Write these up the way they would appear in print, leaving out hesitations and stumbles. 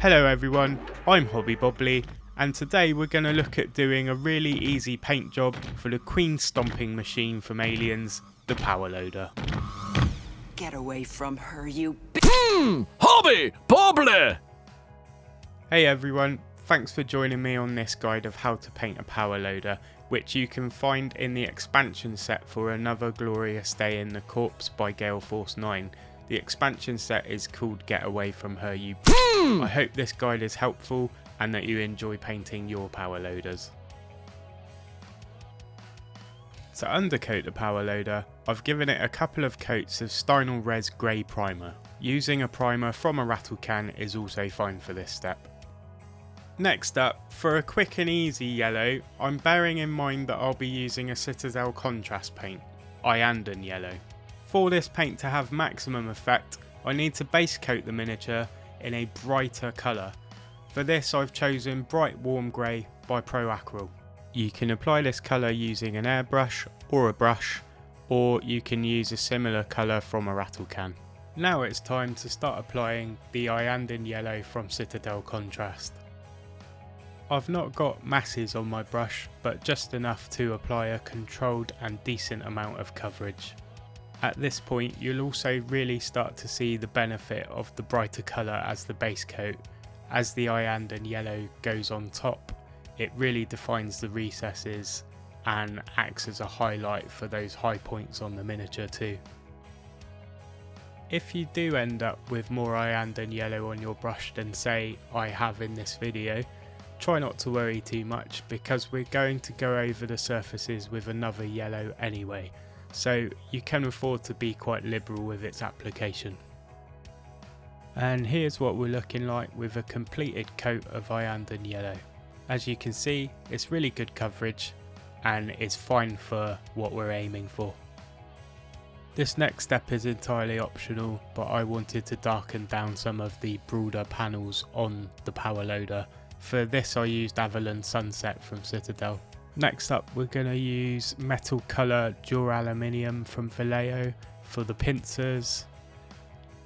Hello everyone, I'm Hobby Bobley, and today we're going to look at doing a really easy paint job for the queen stomping machine from Aliens, the Power Loader. Get away from her, you Hobby Bobley! Hey everyone, thanks for joining me on this guide of how to paint a Power Loader, which you can find in the expansion set for Another Glorious Day in the Corps by galeforcenine. The expansion set is called Getawayfromheryoubitch. I hope this guide is helpful and that you enjoy painting your Power Loaders. To undercoat the Power Loader, I've given it a couple of coats of Stynel Res Grey Primer. Using a primer from a rattle can is also fine for this step. Next up, for a quick and easy yellow, I'm bearing in mind that I'll be using a Citadel contrast paint, Iandan Yellow. For this paint to have maximum effect, I need to base coat the miniature in a brighter colour. For this I've chosen Bright Warm Grey by Pro Aquarel. You can apply this colour using an airbrush or a brush, or you can use a similar colour from a rattle can. Now it's time to start applying the Iandan Yellow from Citadel Contrast. I've not got masses on my brush, but just enough to apply a controlled and decent amount of coverage. At this point you'll also really start to see the benefit of the brighter colour as the base coat. As the Iandan Yellow goes on top, it really defines the recesses and acts as a highlight for those high points on the miniature too. If you do end up with more Iandan Yellow on your brush than say I have in this video, try not to worry too much because we're going to go over the surfaces with another yellow anyway, so you can afford to be quite liberal with its application. And here's what we're looking like with a completed coat of Iandan Yellow. As you can see, it's really good coverage and it's fine for what we're aiming for. This next step is entirely optional, but I wanted to darken down some of the broader panels on the Power Loader. For this I used Avalon Sunset from Citadel. Next up we're going to use metal colour Duraluminium from Vallejo for the pincers,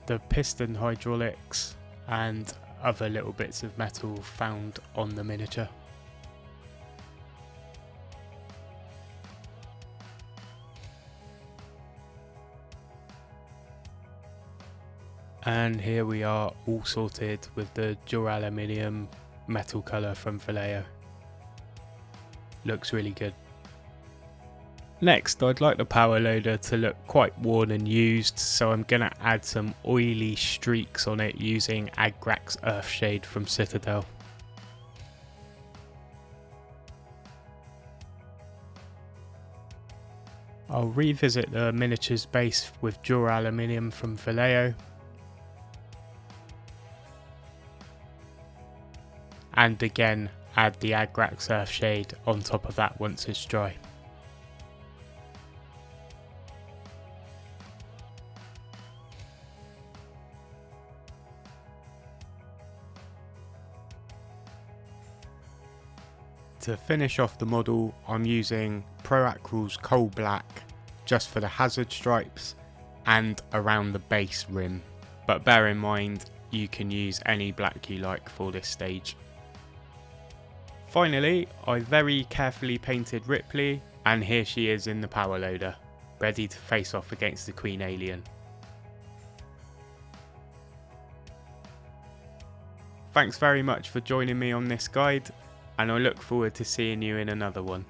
the piston hydraulics and other little bits of metal found on the miniature. And here we are all sorted with the Duraluminium metal colour from Vallejo. Looks really good. Next, I'd like the Power Loader to look quite worn and used, so I'm going to add some oily streaks on it using Agrax Earthshade from Citadel. I'll revisit the miniature's base with Duraluminium from Vallejo. And again, add the Agrax Earthshade on top of that once it's dry. To finish off the model, I'm using Pro Aquarel's Coal Black just for the hazard stripes and around the base rim, but bear in mind you can use any black you like for this stage. Finally, I very carefully painted Ripley, and here she is in the Power Loader, ready to face off against the Queen Alien. Thanks very much for joining me on this guide, and I look forward to seeing you in another one.